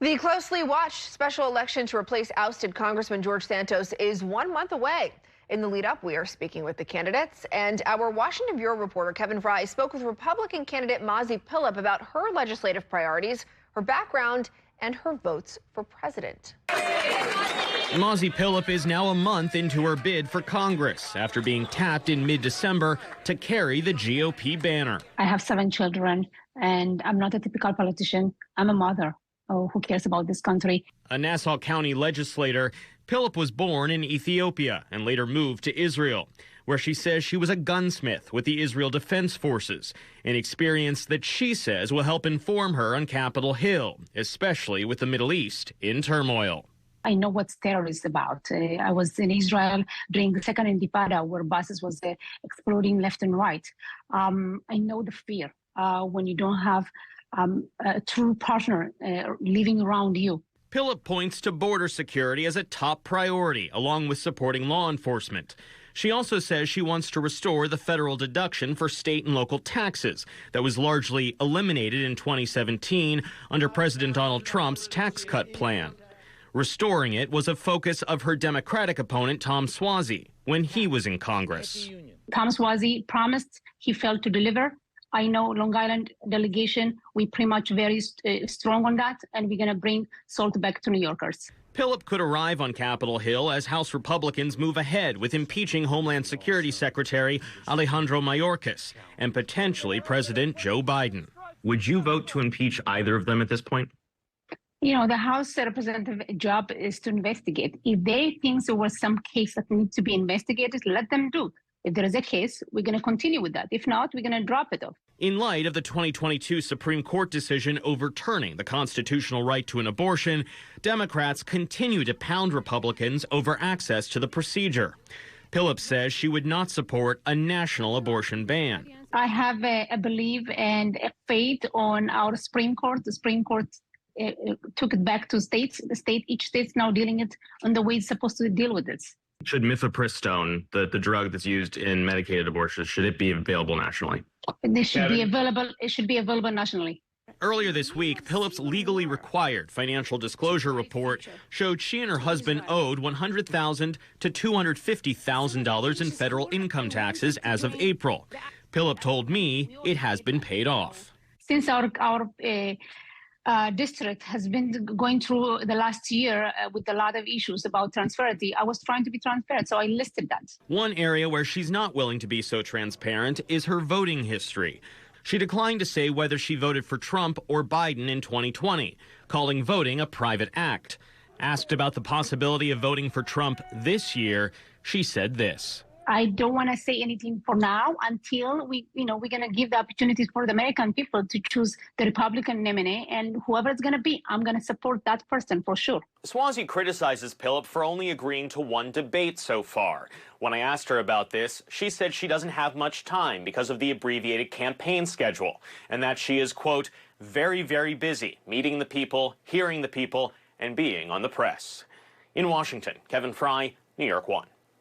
The closely watched special election to replace ousted Congressman George Santos is 1 month away. In the lead up, we are speaking with the candidates, and our Washington Bureau reporter Kevin Fry spoke with Republican candidate Mazi Pilip about her legislative priorities, her background, and her votes for president. Mazi Pilip is now a month into her bid for Congress after being tapped in mid-December to carry the GOP banner. I have 7 children, and I'm not a typical politician. I'm a mother. Oh, who cares about this country? A Nassau County legislator, Pilip was born in Ethiopia and later moved to Israel, where she says she was a gunsmith with the Israel Defense Forces, an experience that she says will help inform her on Capitol Hill, especially with the Middle East in turmoil. I know what terror is about. I was in Israel during the second Intifada, where buses was exploding left and right. I know the fear when you don't have a true partner living around you. Pilip points to border security as a top priority, along with supporting law enforcement. She also says she wants to restore the federal deduction for state and local taxes that was largely eliminated in 2017 under President Donald Trump's tax cut plan. Restoring it was a focus of her Democratic opponent, Tom Suozzi, when he was in Congress. Tom Suozzi promised, he failed to deliver. I know Long Island delegation, we pretty much very strong on that, and we're going to bring SALT back to New Yorkers. Pilip could arrive on Capitol Hill as House Republicans move ahead with impeaching Homeland Security Secretary Alejandro Mayorkas and potentially President Joe Biden. Would you vote to impeach either of them at this point? You know, the House representative job is to investigate. If they think there was some case that needs to be investigated, let them do. If there is a case, we're going to continue with that. If not, we're going to drop it off. In light of the 2022 Supreme Court decision overturning the constitutional right to an abortion, Democrats continue to pound Republicans over access to the procedure. Pilip says she would not support a national abortion ban. I have a belief and a faith on our Supreme Court. The Supreme Court took it back to states. Each state's now dealing it on the way it's supposed to deal with it. Should mifepristone, the drug that's used in medicated abortions, should it be available nationally? It should be available. It should be available nationally. Earlier this week, Pilip's legally required financial disclosure report showed she and her husband owed $100,000 to $250,000 in federal income taxes as of April. Pilip told me it has been paid off. Since our district has been going through the last year with a lot of issues about transparency, I was trying to be transparent, so I listed that. One area where she's not willing to be so transparent is her voting history. She declined to say whether she voted for Trump or Biden in 2020, calling voting a private act. Asked about the possibility of voting for Trump this year, she said this. I don't want to say anything for now until we're going to give the opportunities for the American people to choose the Republican nominee, and whoever it's going to be, I'm going to support that person for sure. Suozzi criticizes Pilip for only agreeing to one debate so far. When I asked her about this, she said she doesn't have much time because of the abbreviated campaign schedule, and that she is, quote, very, very busy meeting the people, hearing the people, and being on the press. In Washington, Kevin Fry, New York 1.